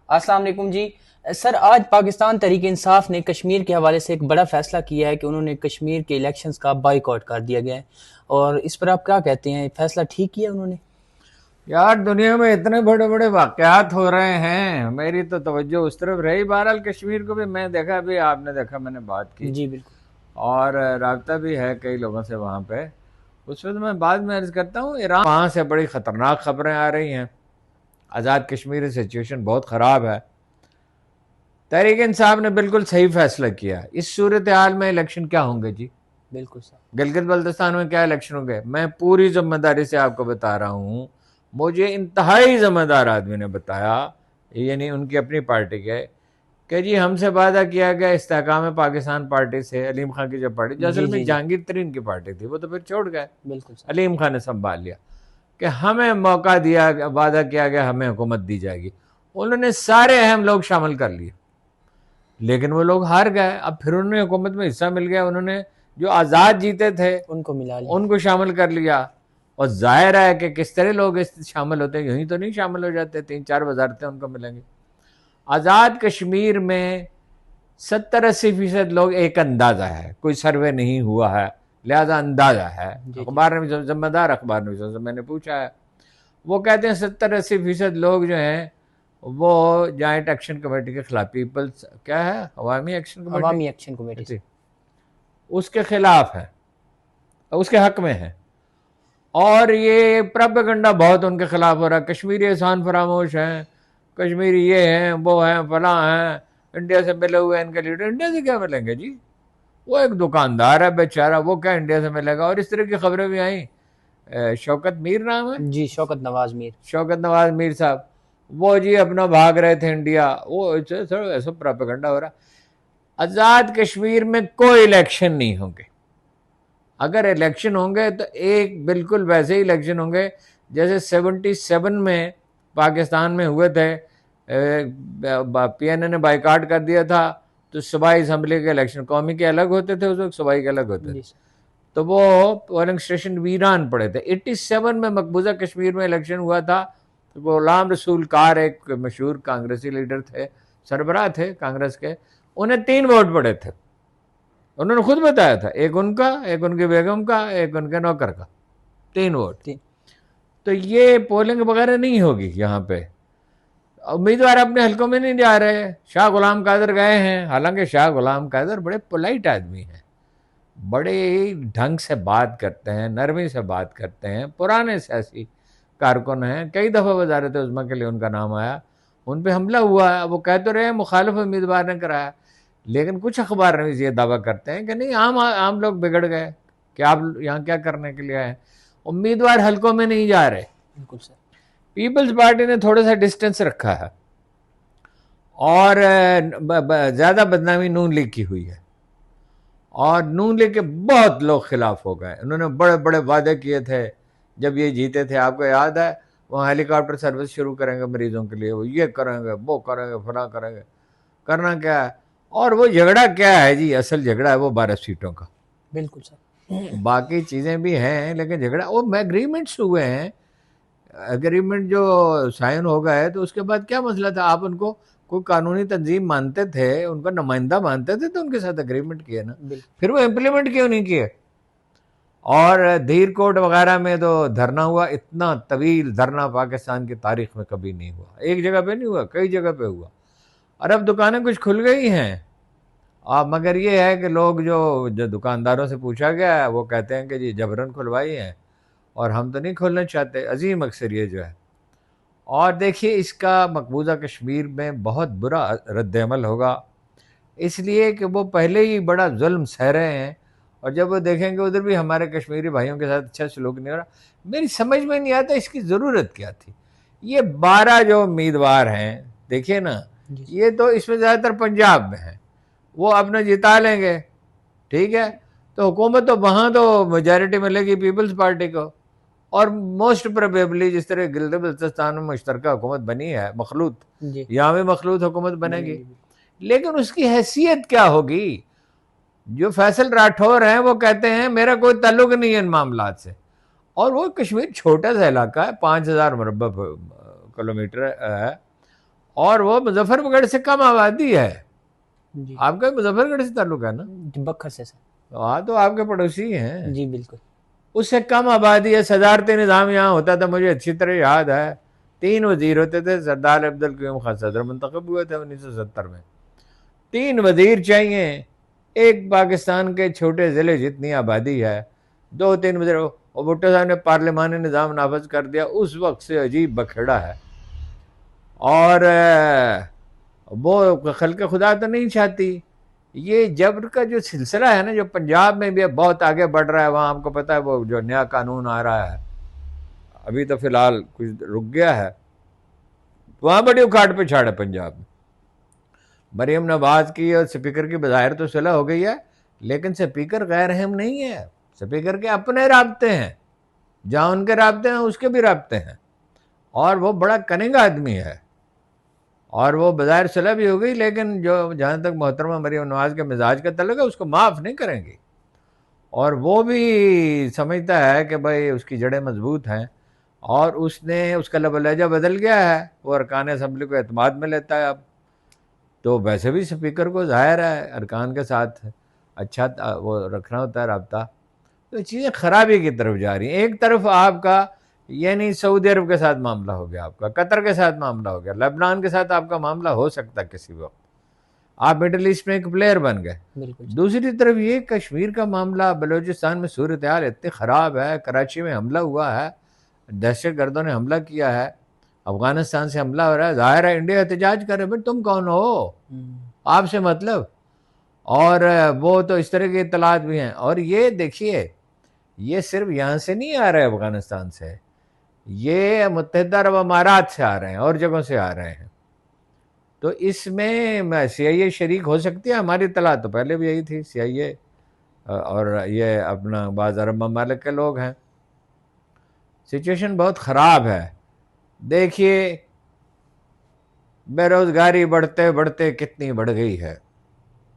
السلام علیکم جی سر، آج پاکستان تحریک انصاف نے کشمیر کے حوالے سے ایک بڑا فیصلہ کیا ہے کہ انہوں نے کشمیر کے الیکشنز کا بائیکاٹ کر دیا گیا ہے، اور اس پر آپ کیا کہتے ہیں؟ فیصلہ ٹھیک کیا انہوں نے؟ یار دنیا میں اتنے بڑے بڑے واقعات ہو رہے ہیں، میری تو توجہ اس طرف رہی۔ بہرحال کشمیر کو بھی میں دیکھا، بھی آپ نے دیکھا، میں نے بات کی جی بالکل اور رابطہ بھی ہے کئی لوگوں سے وہاں پہ۔ اس وقت میں بعد میں عرض کرتا ہوں، ایران وہاں سے بڑی خطرناک خبریں آ رہی ہیں، آزاد کشمیر سچویشن بہت خراب ہے۔ تحریک انصاف نے بالکل صحیح فیصلہ کیا۔ اس صورتحال میں الیکشن کیا ہوں گے جی؟ بالکل سر، گلگت بلتستان میں کیا الیکشن ہوں گے؟ میں پوری ذمہ داری سے آپ کو بتا رہا ہوں، مجھے انتہائی ذمہ دار آدمی نے بتایا، یعنی ان کی اپنی پارٹی کے، کہ جی ہم سے وعدہ کیا گیا استحکام پاکستان پارٹی سے، علیم خان کی جو پارٹی، جو اصل جی میں جی جی جہانگیر ترین کی پارٹی تھی، وہ تو پھر چھوڑ گئے، بالکل سر، علیم خان نے سنبھال لیا، کہ ہمیں موقع دیا، وعدہ کیا گیا ہمیں حکومت دی جائے گی۔ انہوں نے سارے اہم لوگ شامل کر لیے، لیکن وہ لوگ ہار گئے۔ اب پھر انہوں نے حکومت میں حصہ مل گیا، انہوں نے جو آزاد جیتے تھے ان کو ملا لیا۔ ان کو شامل کر لیا۔ اور ظاہر ہے کہ کس طرح لوگ اس شامل ہوتے ہیں، یہیں تو نہیں شامل ہو جاتے، 3-4 وزارتیں ان کو ملیں گی۔ آزاد کشمیر میں 70-80% لوگ، ایک اندازہ ہے، کوئی سروے نہیں ہوا ہے، لہذا اندازہ ہے، جی جی اخبار نے بھی ذمہ دار اخبار نے بھی، میں نے پوچھا ہے، وہ کہتے ہیں 70-80% لوگ جو ہیں وہ جوائنٹ ایکشن کمیٹی کے خلاف، پیپلز کیا ہے، عوامی ایکشن کمیٹی، عوامی ایکشن کمیٹی سے۔ اس کے خلاف ہے، اس کے حق میں ہے۔ اور یہ پروپیگنڈا بہت ان کے خلاف ہو رہا ہے، کشمیری احسان فراموش ہیں، کشمیری یہ ہیں وہ ہیں فلاں ہیں، انڈیا سے ملے ہوئے ان کے لیڈر۔ انڈیا سے کیا ملیں گے جی؟ وہ ایک دکاندار ہے بیچارہ، وہ کیا انڈیا سے ملے گا؟ اور اس طرح کی خبریں بھی آئیں، شوکت میر نام ہے، جی، شوکت نواز میر۔ شوکت نواز میر صاحب، وہ جی اپنا بھاگ رہے تھے انڈیا، وہ ایسا پروپیگنڈا ہو رہا۔ آزاد کشمیر میں کوئی الیکشن نہیں ہوں گے۔ اگر الیکشن ہوں گے تو ایک بالکل ویسے ہی الیکشن ہوں گے جیسے 77 میں پاکستان میں ہوئے تھے، پی این اے نے بائیکاٹ کر دیا تھا، تو صوبائی اسمبلی کے الیکشن قومی کے الگ ہوتے تھے، اس وقت صوبائی کے الگ ہوتے جی تھے، سر، تو وہ پولنگ اسٹیشن ویران پڑے تھے۔ 87 میں مقبوضہ کشمیر میں الیکشن ہوا تھا، تو غلام رسول کار ایک مشہور کانگریسی لیڈر تھے، سربراہ تھے کانگریس کے، انہیں 3 ووٹ پڑے تھے، انہوں نے خود بتایا تھا، ایک ان کا، ایک ان کی بیگم کا، ایک ان کے نوکر کا، 3 ووٹ۔ تین۔ تو یہ پولنگ وغیرہ نہیں ہوگی یہاں پہ، امیدوار اپنے حلقوں میں نہیں جا رہے۔ شاہ غلام قادر گئے ہیں، حالانکہ شاہ غلام قادر بڑے پولائٹ آدمی ہیں، بڑے ڈھنگ سے بات کرتے ہیں، نرمی سے بات کرتے ہیں، پرانے سیاسی کارکن ہیں، کئی دفعہ وزارت عظمیٰ کے لیے ان کا نام آیا، ان پہ حملہ ہوا ہے، وہ کہہ تو رہے ہیں مخالف امیدوار نے کرایا، لیکن کچھ اخبار نویس یہ دعویٰ کرتے ہیں کہ نہیں، عام لوگ بگڑ گئے کہ آپ یہاں کیا کرنے کے لیے آئے ہیں۔ امیدوار حلقوں میں نہیں جا رہے۔ بالکل سر، پیپلز پارٹی نے تھوڑا سا ڈسٹنس رکھا ہے، اور زیادہ بدنامی نون لیگ کی ہوئی ہے، اور نون لیگ کے بہت لوگ خلاف ہو گئے۔ انہوں نے بڑے بڑے وعدے کیے تھے جب یہ جیتے تھے، آپ کو یاد ہے، وہ ہیلی کاپٹر سروس شروع کریں گے مریضوں کے لیے، وہ یہ کریں گے، وہ کریں گے، فلاں کریں گے۔ کرنا کیا ہے؟ اور وہ جھگڑا کیا ہے جی؟ اصل جھگڑا ہے وہ 12 سیٹوں کا، بالکل سر، باقی چیزیں بھی ہیں، لیکن جھگڑا وہ اگریمنٹس ہوئے ہیں، اگریمنٹ جو سائن ہو گئے، تو اس کے بعد کیا مسئلہ تھا؟ آپ ان کو کوئی قانونی تنظیم مانتے تھے، ان کا نمائندہ مانتے تھے، تو ان کے ساتھ اگریمنٹ کیے نا، بالکل پھر وہ امپلیمنٹ کیوں نہیں کیے؟ اور دھیر کوٹ وغیرہ میں تو دھرنا ہوا، اتنا طویل دھرنا پاکستان کی تاریخ میں کبھی نہیں ہوا، ایک جگہ پہ نہیں ہوا، کئی جگہ پہ ہوا، اور اب دکانیں کچھ کھل گئی ہیں، مگر یہ ہے کہ لوگ جو دکانداروں سے پوچھا گیا ہے وہ کہتے ہیں کہ جی جبرن کھلوائی ہیں، اور ہم تو نہیں کھولنا چاہتے، عظیم اکثریت جو ہے۔ اور دیکھیے اس کا مقبوضہ کشمیر میں بہت برا رد عمل ہوگا، اس لیے کہ وہ پہلے ہی بڑا ظلم سہ رہے ہیں، اور جب وہ دیکھیں گے ادھر بھی ہمارے کشمیری بھائیوں کے ساتھ اچھا سلوک نہیں ہو رہا، میری سمجھ میں نہیں آتا اس کی ضرورت کیا تھی۔ یہ 12 جو امیدوار ہیں، دیکھیے نا، جی سر، یہ تو اس میں زیادہ تر پنجاب میں ہیں، وہ اپنا جتا لیں گے، ٹھیک ہے، تو حکومت تو وہاں تو میجارٹی ملے گی پیپلز پارٹی کو، اور موسٹ پروبیبلی جس طرح گلگت بلتستان میں مشترکہ حکومت بنی ہے مخلوط، جی یہاں بھی مخلوط حکومت بنے بنے گی، گی بالکل۔ لیکن اس کی حیثیت کیا ہوگی؟ جو فیصل راٹھور ہیں وہ کہتے ہیں میرا کوئی تعلق نہیں ہے ان معاملات سے، اور وہ کشمیر چھوٹا سا علاقہ ہے، 5000 مربع کلومیٹر ہے، اور وہ مظفر گڑھ سے کم آبادی ہے. جی آپ کا مظفر گڑھ سے تعلق ہے نا؟ بکھر سے سر. ہاں تو آپ کے پڑوسی ہیں. جی بالکل. اس سے کم آبادی ہے. صدارتی نظام یہاں ہوتا تھا, مجھے اچھی طرح یاد ہے. 3 وزیر ہوتے تھے. سردار عبدالقیوم خان صدر منتخب ہوئے تھے 1970 میں. 3 وزیر چاہیے. ایک پاکستان کے چھوٹے ضلع جتنی آبادی ہے, 2-3 وزیر. اور بھٹو صاحب نے پارلیمانی نظام نافذ کر دیا. اس وقت سے عجیب بکھیڑا ہے. اور وہ خلق خدا تو نہیں چاہتی. یہ جبر کا جو سلسلہ ہے نا, جو پنجاب میں بھی بہت آگے بڑھ رہا ہے. وہاں آپ کو پتا ہے وہ جو نیا قانون آ رہا ہے, ابھی تو فی الحال کچھ رک گیا ہے, وہاں بڑی اکھاڑ پہ چھاڑ ہے پنجاب میں. مریم نواز کی اور سپیکر کی بظاہر تو صلح ہو گئی ہے, لیکن سپیکر غیر اہم نہیں ہے. سپیکر کے اپنے رابطے ہیں, جہاں ان کے رابطے ہیں اس کے بھی رابطے ہیں. اور وہ بڑا کننگ آدمی ہے, اور وہ بظاہر صلح بھی ہو گئی, لیکن جو جہاں تک محترمہ مریم نواز کے مزاج کا تعلق ہے اس کو معاف نہیں کریں گی. اور وہ بھی سمجھتا ہے کہ بھائی اس کی جڑیں مضبوط ہیں, اور اس کا لب و لہجہ بدل گیا ہے. وہ ارکان اسمبلی کو اعتماد میں لیتا ہے اب. تو ویسے بھی سپیکر کو ظاہر ہے ارکان کے ساتھ اچھا وہ رکھنا ہوتا ہے رابطہ. تو چیزیں خرابی کی طرف جا رہی ہیں. ایک طرف آپ کا یعنی سعودی عرب کے ساتھ معاملہ ہو گیا, آپ کا قطر کے ساتھ معاملہ ہو گیا, لبنان کے ساتھ آپ کا معاملہ ہو سکتا ہے کسی وقت, آپ مڈل ایسٹ میں ایک پلیئر بن گئے. دوسری طرف یہ کشمیر کا معاملہ, بلوچستان میں صورتحال اتنی خراب ہے, کراچی میں حملہ ہوا ہے, دہشت گردوں نے حملہ کیا ہے, افغانستان سے حملہ ہو رہا ہے. ظاہر ہے انڈیا احتجاج کرے, بھائی تم کون ہو, آپ سے مطلب. اور وہ تو اس طرح کی اطلاعات بھی ہیں. اور یہ دیکھیے, یہ صرف یہاں سے نہیں آ رہے افغانستان سے, یہ متحدہ عرب امارات سے آ رہے ہیں, اور جگہوں سے آ رہے ہیں. تو اس میں سی آئی اے شریک ہو سکتی ہے. ہماری اطلاع تو پہلے بھی یہی تھی, سی آئی اے اور یہ اپنا بعض عرب ممالک کے لوگ ہیں. سچویشن بہت خراب ہے. دیکھیے بے روزگاری بڑھتے بڑھتے کتنی بڑھ گئی ہے,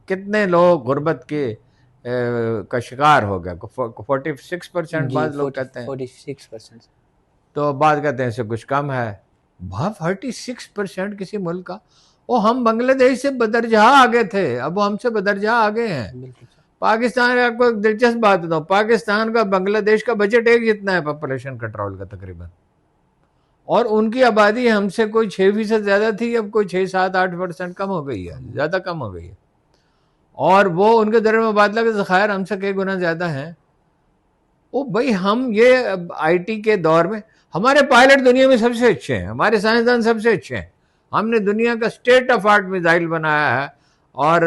کتنے لوگ غربت کے کا شکار ہو گیا. 46% بعض لوگ کہتے ہیں, 46%. تو بعض کہتے ہیں اس سے کچھ کم ہے. 46% کسی ملک کا. وہ ہم بنگلہ دیش سے بدرجہ آگے تھے, اب وہ ہم سے بدرجہ آگے ہیں. پاکستان آپ کو ایک دلچسپ بات بتاؤں, پاکستان کا بنگلہ دیش کا بجٹ ایک جتنا ہے پاپولیشن کنٹرول کا تقریباً, اور ان کی آبادی ہم سے کوئی 6% زیادہ تھی, اب کوئی 6-7-8% کم ہو گئی ہے, زیادہ کم ہو گئی ہے. اور وہ ان کے درمیان مبادلہ کے ذخائر ہم سے کئی گنا زیادہ ہیں. او بھائی ہم یہ آئی ٹی کے دور میں, ہمارے پائلٹ دنیا میں سب سے اچھے ہیں, ہمارے سائنسدان سب سے اچھے ہیں. ہم نے دنیا کا اسٹیٹ آف آرٹ میزائل بنایا ہے, اور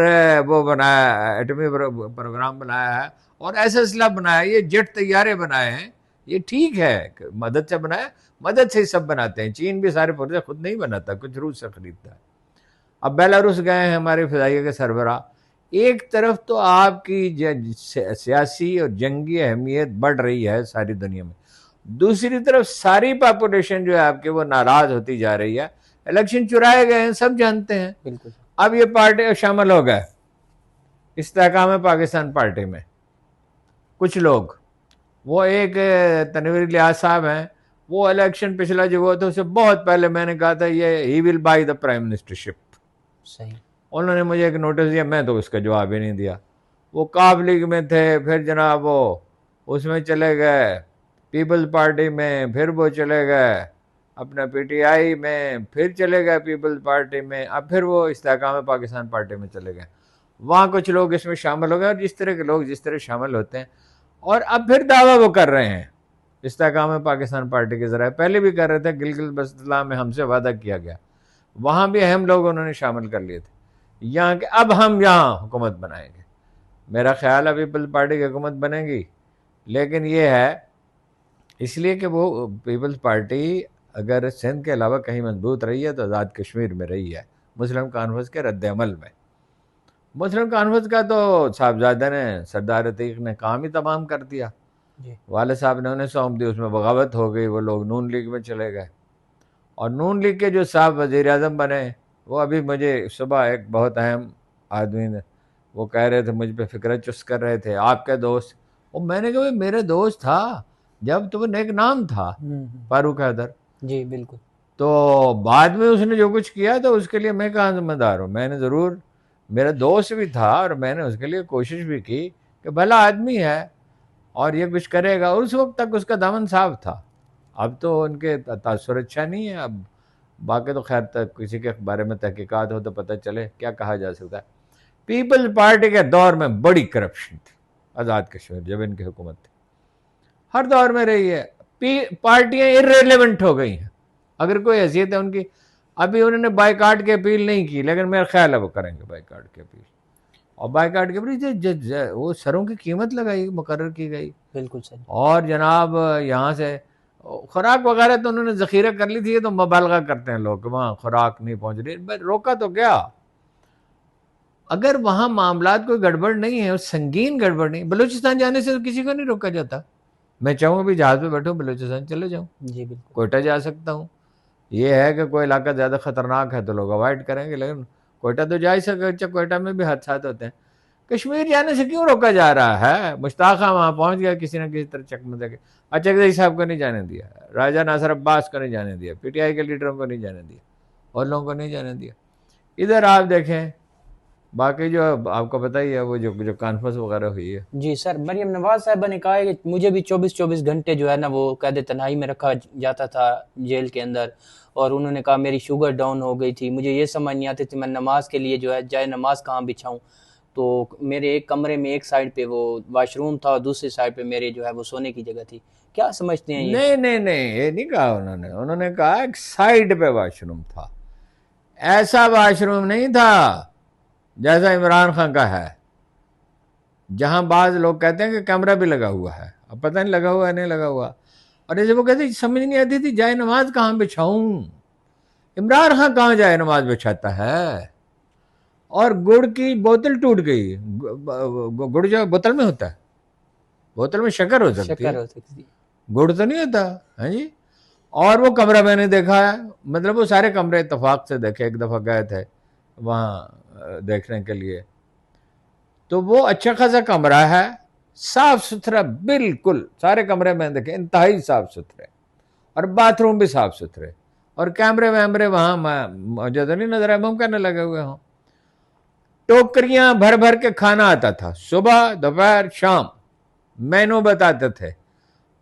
وہ بنایا ہے, ایٹمی پروگرام بنایا ہے, اور ایسا اسلحہ بنایا ہے, یہ جیٹ طیارے بنائے ہیں. یہ ٹھیک ہے مدد سے بنایا, مدد سے ہی سب بناتے ہیں. چین بھی سارے پرزے خود نہیں بناتا, کچھ روس سے خریدتا ہے. اب بیلاروس گئے ہیں ہمارے فضائیہ کے سربراہ. ایک طرف تو آپ کی سیاسی اور جنگی اہمیت بڑھ رہی ہے ساری دنیا میں, دوسری طرف ساری پاپولیشن جو ہے آپ کے وہ ناراض ہوتی جا رہی ہے. الیکشن چرائے گئے ہیں, سب جانتے ہیں. بالکل. اب یہ پارٹی شامل ہو گئے استحکام پاکستان پارٹی میں کچھ لوگ. وہ ایک تنویر الیاس صاحب ہیں, وہ الیکشن پچھلا جو ہوا تھا اسے بہت پہلے میں نے کہا تھا یہ ہی will be the prime ministership. صحیح. انہوں نے مجھے ایک نوٹس دیا, میں تو اس کا جواب ہی نہیں دیا. وہ کاف لیگ میں تھے, پھر جناب وہ اس میں چلے گئے پیپلز پارٹی میں, پھر وہ چلے گئے اپنا پی ٹی آئی میں, پھر چلے گئے پیپلز پارٹی میں, اب پھر وہ استحکام پاکستان پارٹی میں چلے گئے. وہاں کچھ لوگ اس میں شامل ہو گئے, اور جس طرح کے لوگ جس طرح شامل ہوتے ہیں, اور اب پھر دعویٰ وہ کر رہے ہیں استحکام پاکستان پارٹی کے ذرائع. پہلے بھی کر رہے تھے, گلگت بلتستان میں ہم سے وعدہ کیا گیا, وہاں بھی اہم لوگ انہوں نے شامل کر لیے تھے یہاں کہ اب ہم یہاں حکومت بنائیں گے. میرا خیال ہے پیپلز پارٹی کی حکومت بنے گی, لیکن یہ ہے اس لیے کہ وہ پیپلز پارٹی اگر سندھ کے علاوہ کہیں مضبوط رہی ہے تو آزاد کشمیر میں رہی ہے, مسلم کانفرنس کے رد عمل میں. مسلم کانفرنس کا تو صاحبزادہ نے, سردار عتیق نے کام ہی تمام کر دیا. والد صاحب نے انہیں سونپ دی, اس میں بغاوت ہو گئی, وہ لوگ نون لیگ میں چلے گئے. اور نون لیگ کے جو صاحب وزیر اعظم بنے, وہ ابھی مجھے صبح ایک بہت اہم آدمی نے وہ کہہ رہے تھے, مجھ پہ فکرت چست کر رہے تھے, آپ کے دوست. اور میں نے کہا میرے دوست تھا جب تو وہ نیک نام تھا, فاروق حیدر. جی بالکل. تو بعد میں اس نے جو کچھ کیا تو اس کے لیے میں کہاں ذمہ دار ہوں؟ میں نے ضرور، میرا دوست بھی تھا اور میں نے اس کے لیے کوشش بھی کی کہ بھلا آدمی ہے اور یہ کچھ کرے گا، اور اس وقت تک اس کا دامن صاف تھا. اب تو ان کے تاثر اچھا نہیں ہے. اب باقی تو خیر تک کسی کے بارے میں تحقیقات ہو تو پتہ چلے، کیا کہا جا سکتا ہے. پیپلز پارٹی کے دور میں بڑی کرپشن تھی آزاد کشمیر، جب ان کی حکومت تھی، ہر دور میں رہی ہے. پارٹیاں ارریلیونٹ ہو گئی ہیں اگر کوئی حیثیت ہے ان کی. ابھی انہوں نے بائیکاٹ کی اپیل نہیں کی، لیکن میرا خیال ہے وہ کریں گے بائیکاٹ کی اپیل. اور بائیکاٹ کے اوپر وہ سروں کی قیمت لگائی، مقرر کی گئی. بالکل صحیح. اور جناب یہاں سے خوراک وغیرہ تو انہوں نے ذخیرہ کر لی تھی. یہ تو مبالغہ کرتے ہیں لوگ کہ وہاں خوراک نہیں پہنچ رہی، روکا تو کیا؟ اگر وہاں معاملات کوئی گڑبڑ نہیں ہے اور سنگین گڑبڑ نہیں، بلوچستان جانے سے تو کسی کو نہیں روکا جاتا. میں چاہوں گا بھی جہاز پہ بیٹھوں بلوچستان چلے جاؤں، جی بالکل. کوئٹہ جا سکتا ہوں. یہ ہے کہ کوئی علاقہ زیادہ خطرناک ہے تو لوگ اوائڈ کریں گے، لیکن کوئٹہ تو جا ہی سکتے. کوئٹہ میں بھی حادثات ہوتے ہیں. کشمیر جانے سے کیوں روکا جا رہا ہے؟ مشتاق خان وہاں پہنچ گیا کسی نہ کسی طرح چکمہ دے کے. اچکزئی صاحب کو نہیں جانے دیا، راجہ ناصر عباس کو نہیں جانے دیا، پی ٹی آئی کے لیڈروں کو نہیں جانے دیا، اور لوگوں کو نہیں جانے دیا. ادھر آپ دیکھیں باقی جو آپ کو پتہ ہی ہے وہ جو کانفرنس وغیرہ ہوئی ہے. جی سر، مریم نواز صاحبہ نے کہا ہے کہ مجھے بھی 24 گھنٹے جو ہے نا وہ قید تنہائی میں رکھا جاتا تھا جیل کے اندر، اور انہوں نے کہا میری شوگر ڈاؤن ہو گئی تھی، مجھے یہ سمجھ نہیں آتی تھی میں نماز کے لیے جو ہے جائے نماز کہاں بچھاؤں. تو میرے ایک کمرے میں ایک سائڈ پہ وہ واش روم تھا اور دوسری سائڈ پہ میرے جو ہے وہ سونے کی جگہ تھی. کیا سمجھتے ہیں یہ؟ نہیں یہ نہیں کہا انہوں نے کہا ایک سائڈ پہ واش روم تھا. ایسا واش روم نہیں تھا جیسا عمران خان کا ہے، جہاں بعض لوگ کہتے ہیں کہ کیمرہ بھی لگا ہوا ہے. اب پتہ نہیں لگا ہوا ہے نہیں لگا ہوا. اور جیسے وہ کہتے سمجھ نہیں آتی تھی جائے نماز کہاں بچھاؤں. عمران خان کہاں جائے نماز بچھاتا ہے؟ اور گڑ کی بوتل ٹوٹ گئی. گڑ جو بوتل میں ہوتا ہے، بوتل میں شکر ہو سکتی ہے، گڑ تو نہیں ہوتا. ہاں جی. اور وہ کمرہ میں نے دیکھا ہے، مطلب وہ سارے کمرے اتفاق سے دیکھے. ایک دفعہ گئے تھے وہاں دیکھنے کے لیے، تو وہ اچھا خاصا کمرہ ہے، صاف ستھرا بالکل. سارے کمرے میں دیکھے انتہائی صاف ستھرے، اور باتھ روم بھی صاف ستھرے، اور کیمرے ویمرے وہاں مجھے تو نہیں نظر آئے، ممکن نہ لگے ہوئے ہوں. ٹوکریاں بھر بھر کے کھانا آتا تھا، صبح دوپہر شام مینو بتاتے تھے.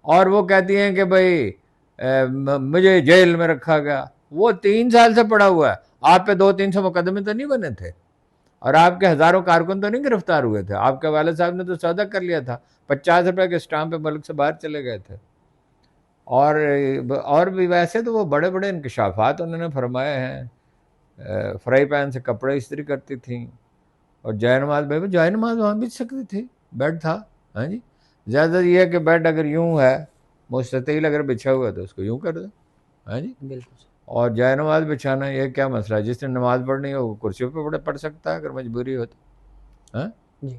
اور وہ کہتی ہیں کہ بھائی مجھے جیل میں رکھا گیا. وہ 3 سال سے پڑا ہوا ہے. آپ پہ 200-300 مقدمے تو نہیں بنے تھے، اور آپ کے ہزاروں کارکن تو نہیں گرفتار ہوئے تھے. آپ کے والد صاحب نے تو سودا کر لیا تھا، 50 روپے کے اسٹامپ پہ ملک سے باہر چلے گئے تھے. اور بھی ویسے تو وہ بڑے بڑے انکشافات انہوں نے فرمائے ہیں. فرائی پین سے کپڑے استری کرتی تھیں، اور جائے نماز وہاں بچ سکتی تھی، بیڈ تھا. ہاں جی. زیادہ یہ ہے کہ بیڈ اگر یوں ہے مستطیل اگر بچھا ہوا ہے تو اس کو یوں کر دیں. ہاں جی بالکل. اور جائے نماز بچھانا یہ کیا مسئلہ ہے؟ جس نے نماز پڑھنی ہو وہ کرسیوں پہ پڑھ سکتا ہے اگر مجبوری ہو تو. ہاں جی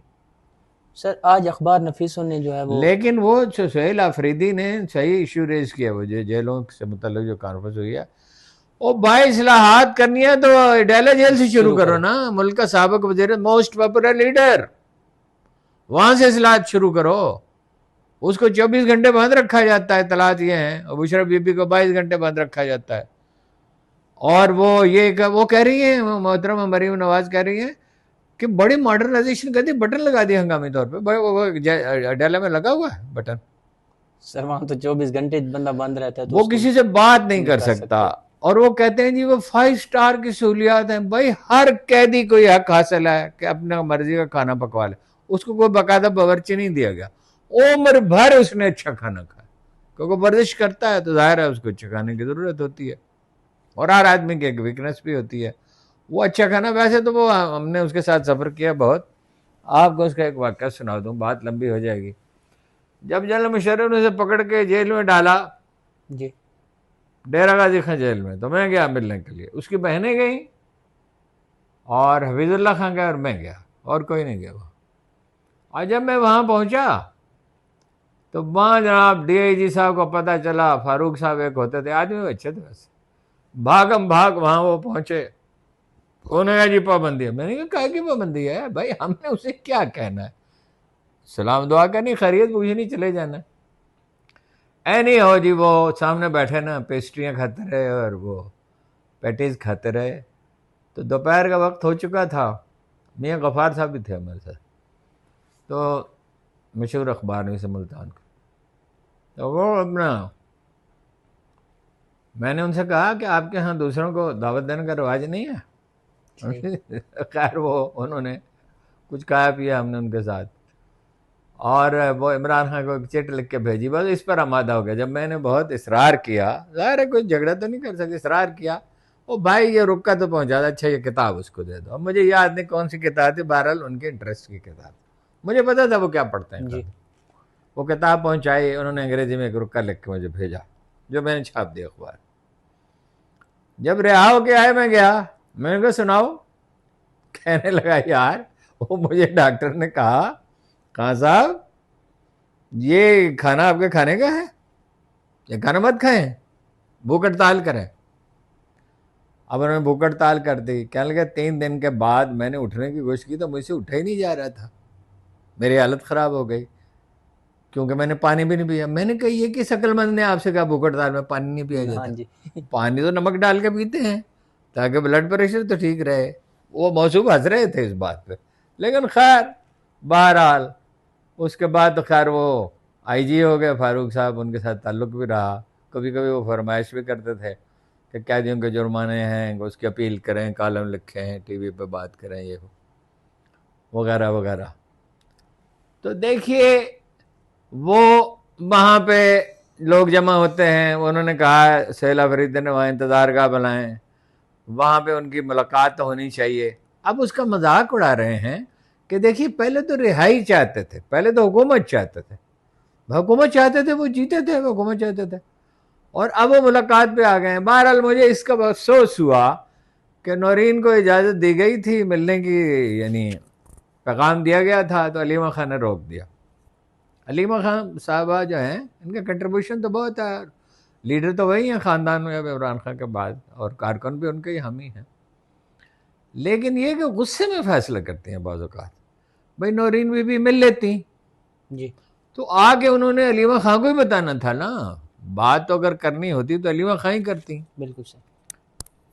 سر، آج اخبار نفیسوں نے جو ہے وہ، لیکن وہ سہیل آفریدی نے صحیح ایشو ریز کیا. وہ جیلوں سے متعلق جو کانفرنس ہوئی ہے، وہ بائی اصلاحات کرنی ہے تو ڈیلا جیل سے شروع کرو نا. ملک کا سابق وزیر موسٹ پاپولر لیڈر، وہاں سے اصلاحات شروع کرو. اس کو 24 گھنٹے بند رکھا جاتا ہے، اطلاعات یہ ہیں. اور بشرا بی بی کو 22 گھنٹے بند رکھا جاتا ہے. اور وہ کہہ رہی ہیں محترمہ مریم نواز کہہ رہی ہیں کہ بڑی ماڈرنائزیشن کر دی، بٹن لگا دیا ہنگامی طور پہ. ڈیلا میں لگا ہوا ہے بٹن. سر وہاں تو 24 گھنٹے بندہ بند رہتا ہے تو وہ کسی سے بات نہیں کر سکتا. اور وہ کہتے ہیں جی وہ 5 سٹار کی سہولیات ہیں. بھائی ہر قیدی کو یہ حق حاصل ہے کہ اپنا مرضی کا کھانا پکوا لے. اس کو کوئی باقاعدہ باورچی نہیں دیا گیا. عمر بھر اس نے اچھا کھانا کھایا، کیونکہ ورزش کرتا ہے تو ظاہر ہے اس کو اچھا کھانے کی ضرورت ہوتی ہے. اور ہر آدمی کی ایک ویکنس بھی ہوتی ہے. وہ اچھا کھانا، ویسے تو وہ ہم نے اس کے ساتھ سفر کیا بہت. آپ کو اس کا ایک واقعہ سنا دوں، بات لمبی ہو جائے گی. جب جنرل مشرف نے اسے پکڑ کے جیل میں ڈالا، جی ڈیرہ غازی خان جیل میں، تو میں گیا ملنے کے لیے. اس کی بہنیں گئیں اور حفیظ اللہ خان گیا اور میں گیا، اور کوئی نہیں گیا. اور جب میں وہاں پہنچا تو وہاں جناب ڈی آئی جی صاحب کو پتہ چلا، فاروق صاحب ایک ہوتے تھے، آدمی اچھے تھے ویسے، بھاگم بھاگ وہاں وہ پہنچے. انہوں نے کہا جی پابندی ہے. میں نے کہا کہ پابندی ہے بھائی، ہم نے اسے کیا کہنا ہے؟ سلام دعا کرنی، خیریت پوچھنی، چلے جانا. اینی ہو جی، وہ سامنے بیٹھے نا پیسٹریاں کھاتے رہے اور وہ پیٹیز کھاتے رہے. تو دوپہر کا وقت ہو چکا تھا. میاں غفار صاحب بھی تھے ہمارے ساتھ، تو مشہور اخبار نویس ملتان کا. تو وہ اپنا میں نے ان سے کہا کہ آپ کے ہاں دوسروں کو دعوت دینے کا رواج نہیں ہے. خیر وہ انہوں نے کچھ کھایا پیا ہم نے ان کے ساتھ، اور وہ عمران خان کو ایک چٹ لکھ کے بھیجی. بس اس پر آمادہ ہو گیا. جب میں نے بہت اصرار کیا، ظاہر ہے کوئی جھگڑا تو نہیں کر سکتے، اصرار کیا، وہ بھائی یہ رکا تو پہنچا تھا، اچھا یہ کتاب اس کو دے دو. اب مجھے یاد نہیں کون سی کتاب تھی، بہرحال ان کے انٹرسٹ کی کتاب، مجھے پتا تھا وہ کیا پڑھتے ہیں. جی وہ کتاب پہنچائی انہوں نے، انگریزی میں ایک رکا لکھ کے مجھے بھیجا جو میں نے چھاپ دیا اخبار. جب رہا ہو کے آئے میں گیا، میں نے کہا سناؤ. کہنے لگا یار وہ مجھے ڈاکٹر نے کہا کہاں صاحب یہ کھانا آپ کے کھانے کا ہے، یہ کھانا مت کھائیں، بھوک ہڑتال کریں. اب انہوں نے بھوک ہڑتال کر دی. کہنے لگا 3 دن کے بعد میں نے اٹھنے کی کوشش کی تو مجھ سے اٹھا ہی نہیں جا رہا تھا. میری حالت خراب ہو گئی کیونکہ میں نے پانی بھی نہیں پیا. میں نے کہا یہ کس عقل مند نے آپ سے کہا بھوک ہڑتال میں پانی نہیں پیا ہاں جاتا؟ جی پانی تو نمک ڈال کے پیتے ہیں تاکہ بلڈ پریشر تو ٹھیک رہے. وہ موصوف ہنس رہے تھے اس بات پہ، لیکن خیر بہرحال اس کے بعد تو خیر وہ آئی جی ہو گئے فاروق صاحب، ان کے ساتھ تعلق بھی رہا. کبھی کبھی وہ فرمائش بھی کرتے تھے کہ قیدیوں کے جرمانے ہیں اس کی اپیل کریں، کالم لکھیں، ٹی وی پہ بات کریں، یہ وغیرہ وغیرہ. تو دیکھیے وہ وہاں پہ لوگ جمع ہوتے ہیں. انہوں نے کہا سہیل آفریدی نے وہاں انتظار گاہ بنائیں، وہاں پہ ان کی ملاقات ہونی چاہیے. اب اس کا مذاق اڑا رہے ہیں کہ دیکھیے پہلے تو رہائی چاہتے تھے، پہلے تو حکومت چاہتے تھے، حکومت چاہتے تھے، وہ جیتے تھے، وہ حکومت چاہتے تھے، اور اب وہ ملاقات پہ آ گئے ہیں. بہرحال مجھے اس کا افسوس ہوا کہ نورین کو اجازت دی گئی تھی ملنے کی، یعنی پیغام دیا گیا تھا، تو علیمہ خان نے روک دیا. علیمہ خان صاحبہ جو ہیں ان کا کنٹریبیوشن تو بہت ہے، لیڈر تو وہی ہیں خاندان میں اب عمران خان کے بعد، اور کارکن بھی ان کے ہی حامی ہیں. لیکن یہ کہ غصے میں فیصلہ کرتے ہیں بعض اوقات. بھائی نورین بی بی مل لیتی جی تو آ کے انہوں نے علیمہ خان کو ہی بتانا تھا نا. بات تو اگر کرنی ہوتی تو علیمہ خان ہی کرتی. بالکل صحیح.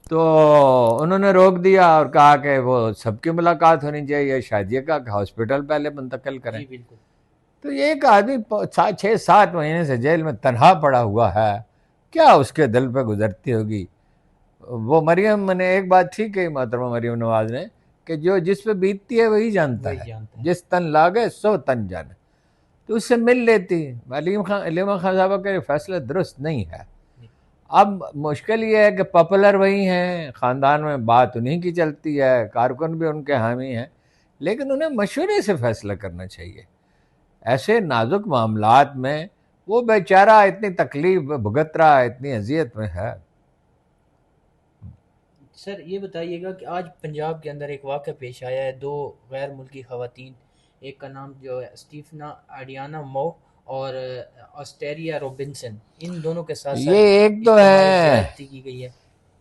تو انہوں نے روک دیا اور کہا کہ وہ سب کی ملاقات ہونی چاہیے، شادیہ کا کہ ہاسپٹل پہلے منتقل کریں. جی بالکل. تو یہ ایک آدمی 6-7 مہینے سے جیل میں تنہا پڑا ہوا ہے، کیا اس کے دل پہ گزرتی ہوگی. وہ مریم نے ایک بات ٹھیک کہی محترمہ مریم نواز نے کہ جو جس پہ بیتتی ہے وہی جانتا ہے، جس تن لاگے سو تن جانے. تو اس سے مل لیتی. علیمہ خان صاحبہ کا یہ فیصلہ درست نہیں ہے. اب مشکل یہ ہے کہ پاپولر وہی ہیں، خاندان میں بات انہیں کی چلتی ہے، کارکن بھی ان کے حامی ہیں، لیکن انہیں مشورے سے فیصلہ کرنا چاہیے. ایسے نازک معاملات میں وہ بیچارہ اتنی تکلیف بھگت رہا، اتنی اذیت میں ہے. سر یہ بتائیے گا کہ آج پنجاب کے اندر ایک واقعہ پیش آیا ہے، 2 غیر ملکی خواتین، ایک کا نام جو ہے اسٹیفنا ایڈیانا مو اور آسٹیریا روبنسن، ان دونوں کے ساتھ یہ ایک تو ہے زیادتی کی گئی ہے.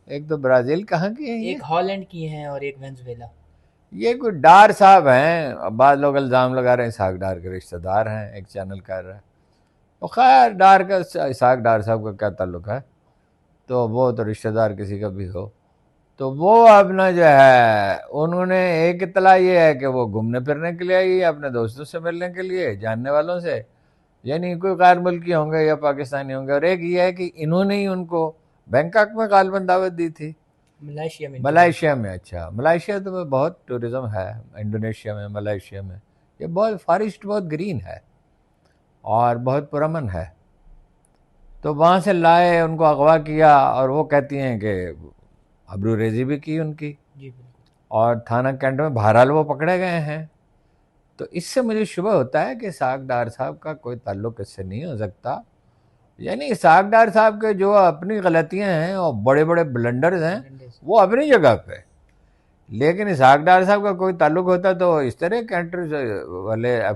ایک تو برازیل کہاں کی ہے، ایک ہالینڈ کی ہیں اور ایک وینزویلا. یہ کوئی ڈار صاحب ہیں. بعض لوگ الزام لگا رہے ہیں اسحاق ڈار کے رشتہ دار ہیں، ایک چینل کر رہا ہے. تو خیر ڈار کا اسحاق ڈار صاحب کا کیا تعلق ہے، تو وہ تو رشتہ دار کسی کا بھی ہو. تو وہ اپنا جو ہے انہوں نے ایک اطلاع یہ ہے کہ وہ گھومنے پھرنے کے لیے آئی ہے اپنے دوستوں سے ملنے کے لیے، جاننے والوں سے، یعنی کوئی غیر ملکی ہوں گے یا پاکستانی ہوں گے. اور ایک یہ ہے کہ انہوں نے ہی ان کو بینکاک میں غالباً دعوت دی تھی، ملائیشیا میں. اچھا ملائیشیا تو بہت ٹورزم ہے، انڈونیشیا میں، ملائیشیا میں. یہ بہت فار ایسٹ بہت گرین ہے اور بہت پرامن ہے. تو وہاں سے لائے، ان کو اغوا کیا، اور وہ کہتی ہیں کہ ابرو ریزی بھی کی ان کی، اور تھانہ کینٹ میں بہرحال وہ پکڑے گئے ہیں. تو اس سے مجھے شبہ ہوتا ہے کہ اسحاق ڈار صاحب کا کوئی تعلق اس سے نہیں ہو سکتا. یعنی اسحاق ڈار صاحب کے جو اپنی غلطیاں ہیں اور بڑے بڑے بلنڈرز ہیں وہ اپنی جگہ پہ، لیکن اسحاق ڈار صاحب کا کوئی تعلق ہوتا تو اس طرح کینٹر والے